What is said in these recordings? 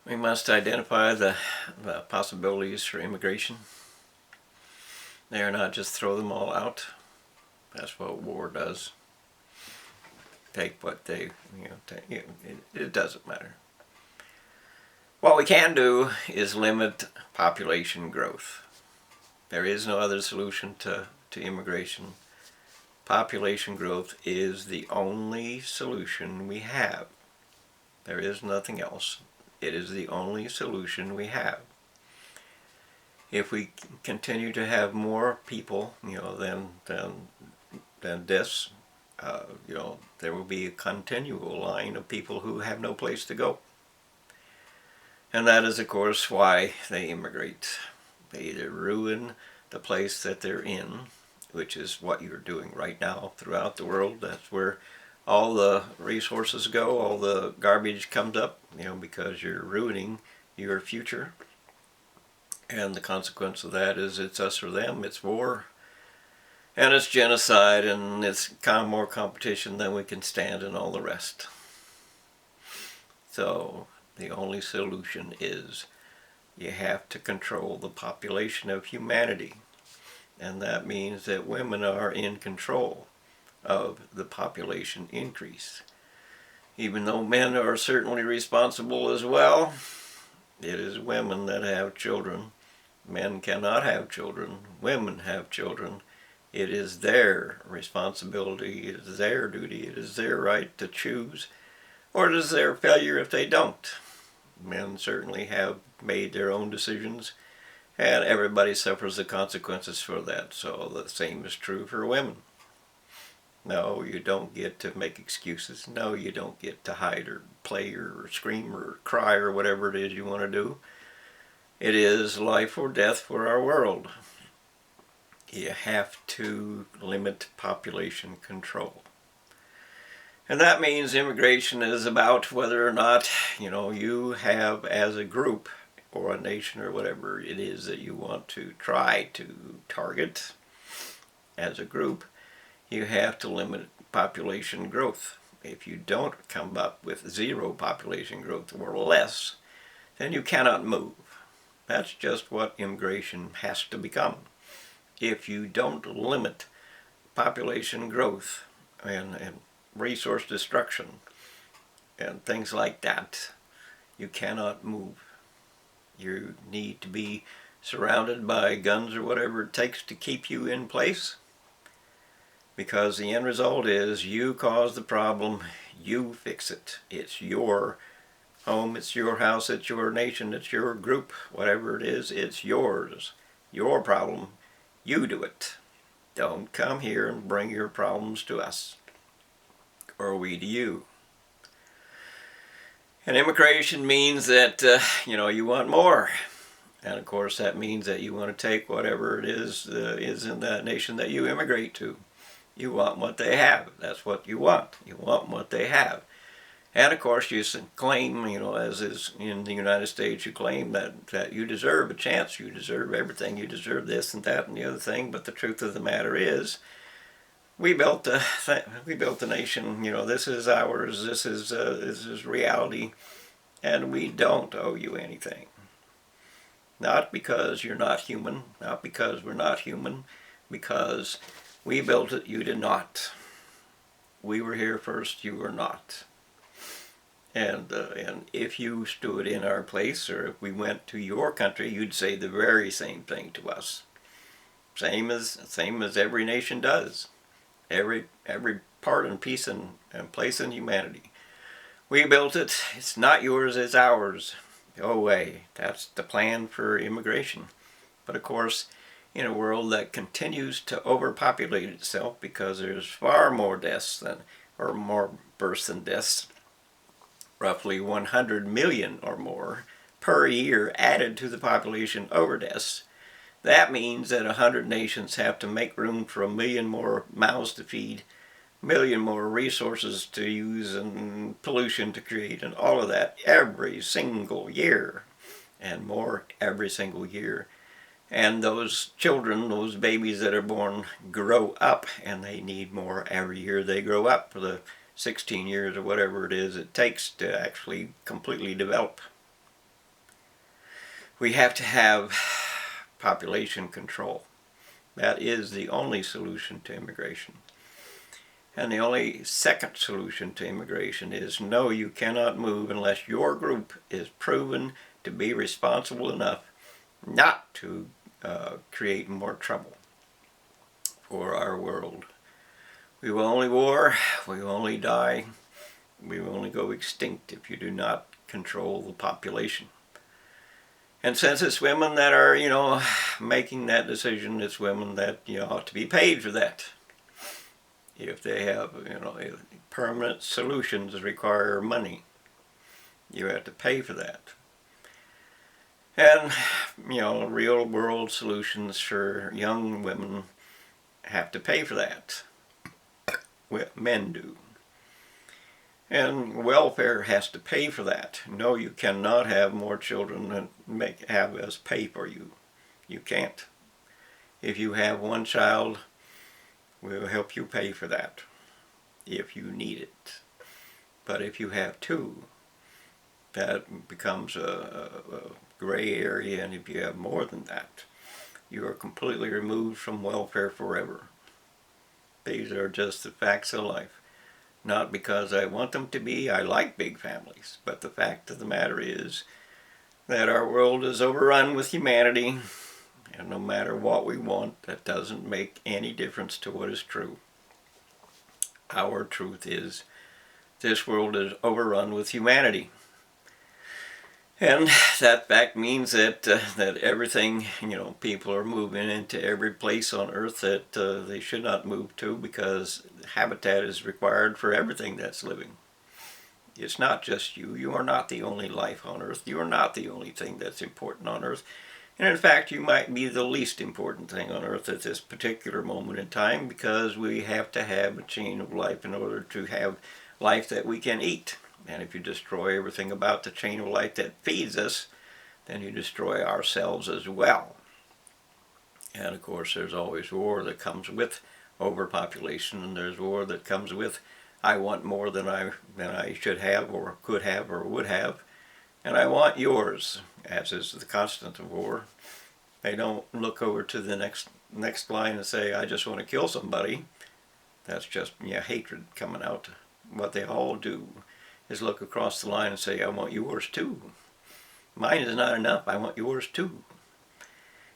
We must identify the possibilities for immigration. They are not just throw them all out. That's what war does. Take what they, it doesn't matter. What we can do is limit population growth. There is no other solution to immigration. Population growth is the only solution we have. There is nothing else. It is the only solution we have. If we continue to have more people, than this, there will be a continual line of people who have no place to go. And that is, of course, why they immigrate. They either ruin the place that they're in, which is what you're doing right now throughout the world. That's where all the resources go, all the garbage comes up, because you're ruining your future. And the consequence of that is it's us or them, it's war, and it's genocide, and it's more competition than we can stand, and all the rest. So the only solution is you have to control the population of humanity. And that means that women are in control of the population increase. Even though men are certainly responsible as well, it is women that have children. Men cannot have children. Women have children. It is their responsibility. It is their duty. It is their right to choose. Or it is their failure if they don't. Men certainly have made their own decisions, and everybody suffers the consequences for that. So the same is true for women. No, you don't get to make excuses. No, you don't get to hide or play or scream or cry or whatever it is you want to do. It is life or death for our world. You have to limit population control. And that means immigration is about whether or not, you have as a group or a nation or whatever it is that you want to try to target as a group, you have to limit population growth. If you don't come up with zero population growth or less, then you cannot move. That's just what immigration has to become. If you don't limit population growth and resource destruction and things like that, you cannot move. You need to be surrounded by guns or whatever it takes to keep you in place, because the end result is you cause the problem, you fix it. It's your home, it's your house, it's your nation, it's your group, whatever it is, it's yours. Your problem, you do it. Don't come here and bring your problems to us, or we to you. And immigration means that, you want more. And of course that means that you want to take whatever it is in that nation that you immigrate to. You want what they have. That's what you want. You want what they have. And of course you claim, as is in the United States, you claim that you deserve a chance, you deserve everything, you deserve this and that and the other thing. But the truth of the matter is, we built the nation. This is ours. This is reality, and we don't owe you anything. Not because you're not human, not because we're not human, because we built it. You did not. We were here first. You were not. And if you stood in our place, or if we went to your country, you'd say the very same thing to us. Same as every nation does. Every part and piece and place in humanity. We built it. It's not yours, it's ours. Go away. That's the plan for immigration. But of course, in a world that continues to overpopulate itself, because there's far more deaths or more births than deaths, roughly 100 million or more per year added to the population over deaths. That means that 100 nations have to make room for 1 million more mouths to feed, 1 million more resources to use, and pollution to create, and all of that every single year, and more every single year. And those children, those babies that are born, grow up, and they need more every year they grow up for the 16 years or whatever it is it takes to actually completely develop. We have to have population control. That is the only solution to immigration. And the only second solution to immigration is no, you cannot move unless your group is proven to be responsible enough not to create more trouble for our world. We will only war, we will only die, we will only go extinct if you do not control the population. And since it's women that are, making that decision, it's women that, ought to be paid for that. If they have, permanent solutions require money, you have to pay for that. And, real world solutions for young women have to pay for that. Men do. And welfare has to pay for that. No, you cannot have more children and have us pay for you. You can't. If you have one child, we'll help you pay for that if you need it. But if you have two, that becomes a gray area, and if you have more than that, you are completely removed from welfare forever. These are just the facts of life. Not because I want them to be. I like big families. But the fact of the matter is that our world is overrun with humanity. And no matter what we want, that doesn't make any difference to what is true. Our truth is this world is overrun with humanity. And that fact means that everything, people are moving into every place on earth that they should not move to, because habitat is required for everything that's living. It's not just you. You are not the only life on earth. You are not the only thing that's important on earth. And in fact, you might be the least important thing on earth at this particular moment in time, because we have to have a chain of life in order to have life that we can eat. And if you destroy everything about the chain of life that feeds us, then you destroy ourselves as well. And of course, there's always war that comes with overpopulation, and there's war that comes with I want more than I should have or could have or would have, and I want yours, as is the constant of war. They don't look over to the next line and say, I just want to kill somebody. That's just hatred coming out. What they all do is look across the line and say, I want yours too. Mine is not enough, I want yours too.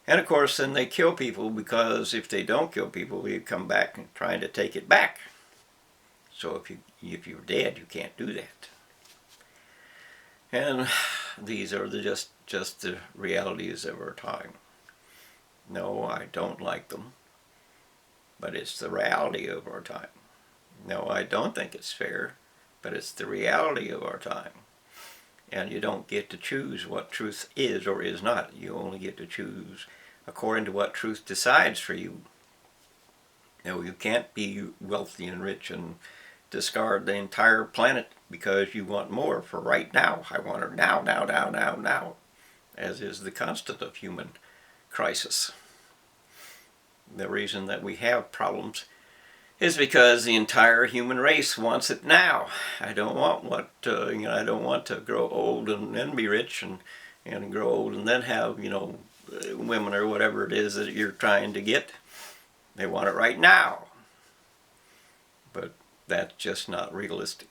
And of course then they kill people, because if they don't kill people, they come back and trying to take it back. So if you're dead, you can't do that. And these are just the realities of our time. No, I don't like them, but it's the reality of our time. No, I don't think it's fair, but it's the reality of our time. And you don't get to choose what truth is or is not. You only get to choose according to what truth decides for you. No, you can't be wealthy and rich and discard the entire planet because you want more for right now. I want it now, now, now, now, now, as is the constant of human crisis. The reason that we have problems is because the entire human race wants it now. I don't want I don't want to grow old and then be rich and grow old and then have, women or whatever it is that you're trying to get. They want it right now. But that's just not realistic.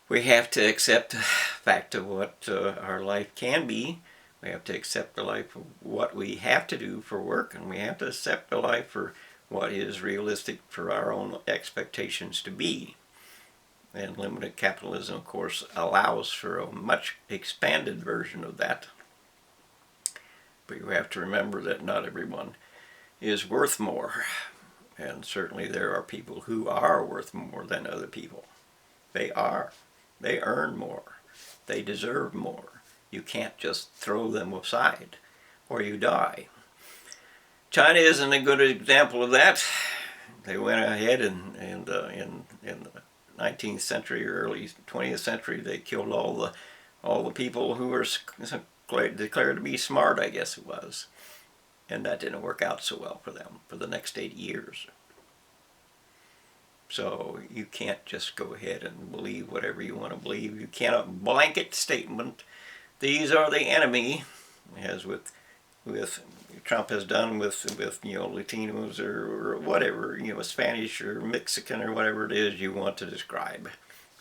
We have to accept the fact of what our life can be. We have to accept the life of what we have to do for work, and we have to accept the life for what is realistic for our own expectations to be. And limited capitalism, of course, allows for a much expanded version of that. But you have to remember that not everyone is worth more. And certainly there are people who are worth more than other people. They are. They earn more. They deserve more. You can't just throw them aside or you die. China isn't a good example of that. They went ahead and in the 19th century or early 20th century, they killed all the people who were declared to be smart, I guess it was. And that didn't work out so well for them for the next 80 years. So you can't just go ahead and believe whatever you want to believe. You cannot blanket statement these are the enemy, as with Trump has done with Latinos or whatever, Spanish or Mexican or whatever it is you want to describe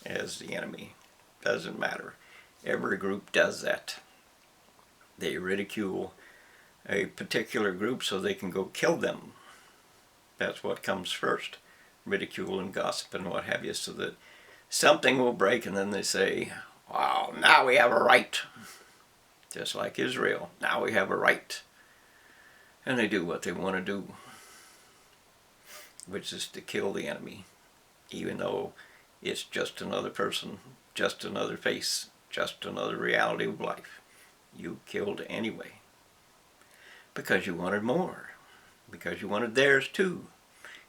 as the enemy. Doesn't matter. Every group does that. They ridicule a particular group so they can go kill them. That's what comes first. Ridicule and gossip and what have you, so that something will break, and then they say, wow, now we have a right. Just like Israel, now we have a right. And they do what they want to do, which is to kill the enemy, even though it's just another person, just another face, just another reality of life. You killed anyway, because you wanted more, because you wanted theirs too.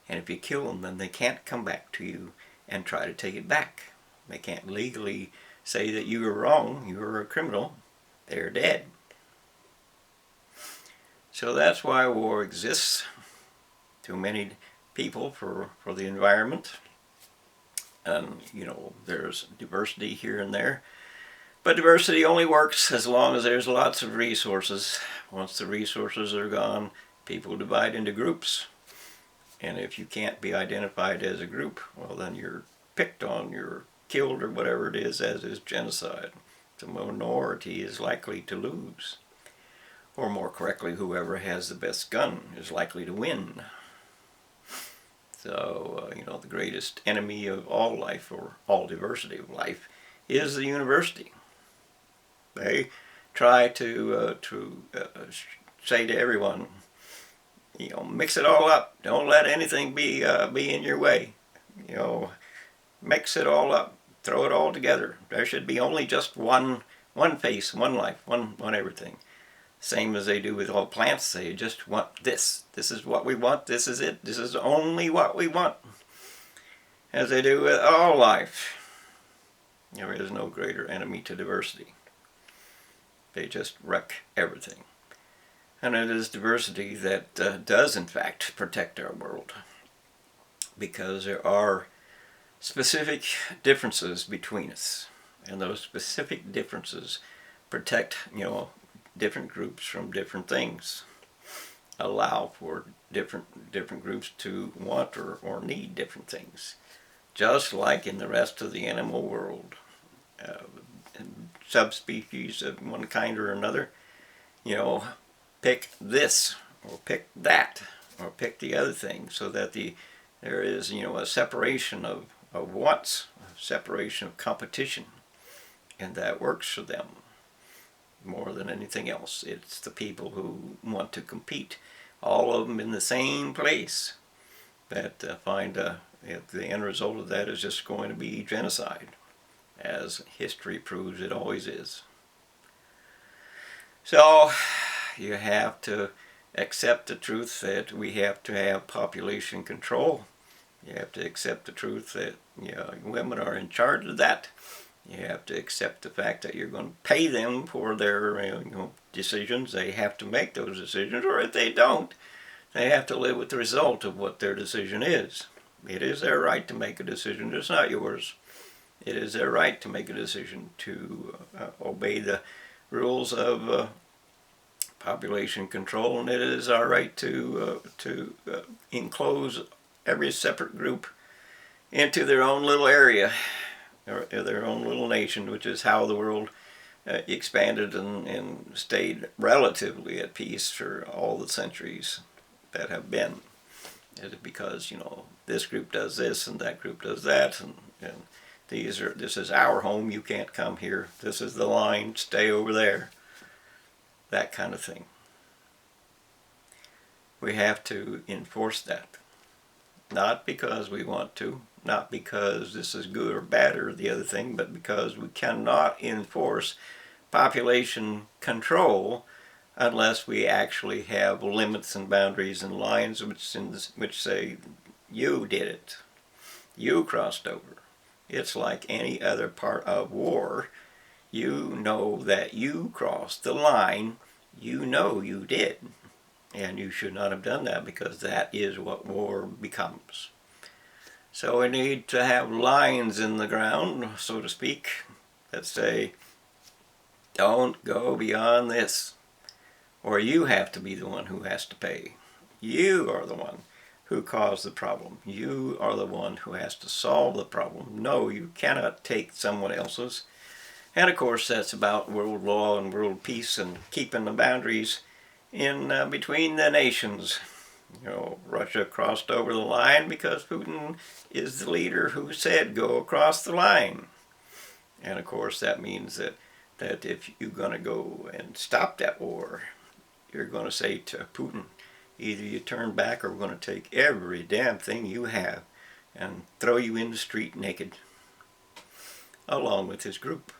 And if you kill them, then they can't come back to you and try to take it back. They can't legally say that you were wrong, you were a criminal. They're dead. So that's why war exists. Too many people for the environment. And, there's diversity here and there. But diversity only works as long as there's lots of resources. Once the resources are gone, people divide into groups. And if you can't be identified as a group, well, then you're picked on, you're killed, or whatever it is, as is genocide. The minority is likely to lose. Or more correctly, whoever has the best gun is likely to win. So, the greatest enemy of all life, or all diversity of life, is the university. They try to say to everyone, mix it all up. Don't let anything be in your way. Mix it all up. Throw it all together. There should be only just one face, one life, one everything. Same as they do with all plants. They just want this. This is what we want. This is it. This is only what we want. As they do with all life. There is no greater enemy to diversity. They just wreck everything. And it is diversity that does, in fact, protect our world. Because there are specific differences between us. And those specific differences protect, different groups from different things. Allow for different groups to want or need different things. Just like in the rest of the animal world. Subspecies of one kind or another, pick this or pick that or pick the other thing, so that there is a separation of wants, a separation of competition, and that works for them more than anything else. It's the people who want to compete, all of them in the same place, that find the end result of that is just going to be genocide, as history proves it always is. So you have to accept the truth that we have to have population control. You have to accept the truth that women are in charge of that. You have to accept the fact that you're going to pay them for their decisions. They have to make those decisions, or if they don't, they have to live with the result of what their decision is. It is their right to make a decision. It's not yours. It is their right to make a decision to obey the rules of population control, and it is our right to enclose every separate group into their own little area, or their own little nation, which is how the world expanded and stayed relatively at peace for all the centuries that have been. It is because this group does this and that group does that, and this is our home. You can't come here. This is the line. Stay over there. That kind of thing. We have to enforce that. Not because we want to, not because this is good or bad or the other thing, but because we cannot enforce population control unless we actually have limits and boundaries and lines which say, you did it. You crossed over. It's like any other part of war. You know that you crossed the line. You know you did. And you should not have done that, because that is what war becomes. So we need to have lines in the ground, so to speak, that say, Don't go beyond this, or you have to be the one who has to pay. You are the one who caused the problem. You are the one who has to solve the problem. No, you cannot take someone else's. And of course, that's about world law and world peace and keeping the boundaries in between the nations. You know, Russia crossed over the line because Putin is the leader who said go across the line. And of course, that means that if you're going to go and stop that war, you're going to say to Putin, either you turn back or we're going to take every damn thing you have and throw you in the street naked, along with his group.